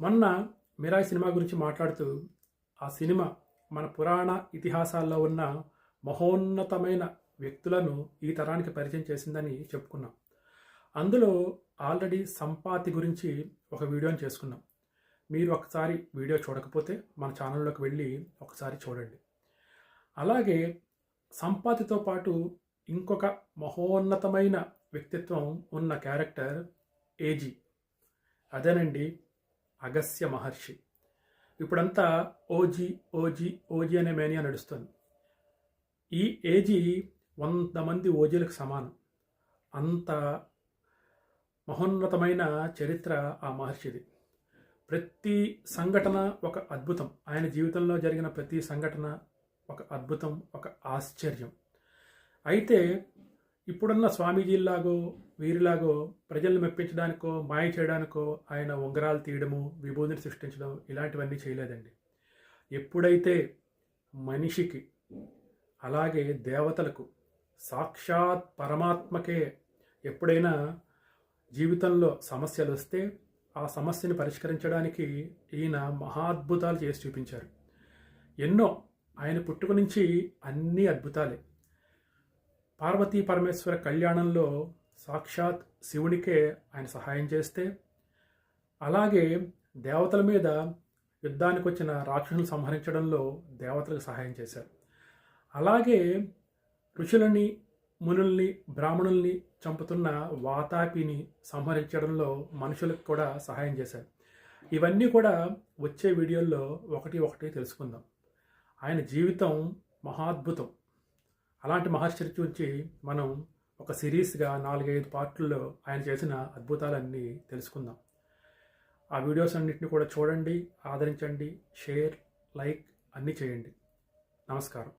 మొన్న మిరాయి సినిమా గురించి మాట్లాడుతూ ఆ సినిమా మన పురాణ ఇతిహాసాల్లో ఉన్న మహోన్నతమైన వ్యక్తులను ఈ తరానికి పరిచయం చేసిందని చెప్పుకున్నాం. అందులో ఆల్రెడీ సంపాతి గురించి ఒక వీడియోని చేసుకున్నాం. మీరు ఒకసారి వీడియో చూడకపోతే మన ఛానల్లోకి వెళ్ళి ఒకసారి చూడండి. అలాగే సంపాతితో పాటు ఇంకొక మహోన్నతమైన వ్యక్తిత్వం ఉన్న క్యారెక్టర్ ఏజీ. అదేనండి అగస్త్య మహర్షి. ఇప్పుడంతా ఓజీ ఓజీ ఓజీ అనే మేనియా నడుస్తుంది. ఈ ఏజీ 100 మంది ఓజీలకు సమానం. అంత మహోన్నతమైన చరిత్ర ఆ మహర్షిది. ప్రతి సంఘటన ఒక అద్భుతం. ఆయన జీవితంలో జరిగిన ప్రతి సంఘటన ఒక అద్భుతం, ఒక ఆశ్చర్యం. అయితే ఇప్పుడున్న స్వామీజీలాగో వీరిలాగో ప్రజలను మెప్పించడానికో మాయ చేయడానికో ఆయన ఉంగరాలు తీయడము, విభూతిని సృష్టించడం ఇలాంటివన్నీ చేయలేదండి. ఎప్పుడైతే మనిషికి అలాగే దేవతలకు సాక్షాత్ పరమాత్మకే ఎప్పుడైనా జీవితంలో సమస్యలు వస్తే ఆ సమస్యని పరిష్కరించడానికి ఈయన మహాద్భుతాలు చేసి చూపించారు. ఎన్నో ఆయన పుట్టుక నుంచి అన్ని అద్భుతాలే. పార్వతీ పరమేశ్వర కళ్యాణంలో సాక్షాత్ శివునికే ఆయన సహాయం చేస్తే, అలాగే దేవతల మీద యుద్ధానికి వచ్చిన రాక్షసులను సంహరించడంలో దేవతలకు సహాయం చేశారు. అలాగే ఋషులని, మునుల్ని, బ్రాహ్మణుల్ని చంపుతున్న వాతాపిని సంహరించడంలో మనుషులకు కూడా సహాయం చేశారు. ఇవన్నీ కూడా వచ్చే వీడియోల్లో ఒకటి ఒకటి తెలుసుకుందాం. ఆయన జీవితం మహాద్భుతం. అలాంటి మహర్షి గురించి మనం ఒక సిరీస్గా 4-5 పార్ట్లలో ఆయన చేసిన అద్భుతాలన్నీ తెలుసుకుందాం. ఆ వీడియోస్ అన్నింటినీ కూడా చూడండి, ఆదరించండి, షేర్, లైక్ అన్నీ చేయండి. నమస్కారం.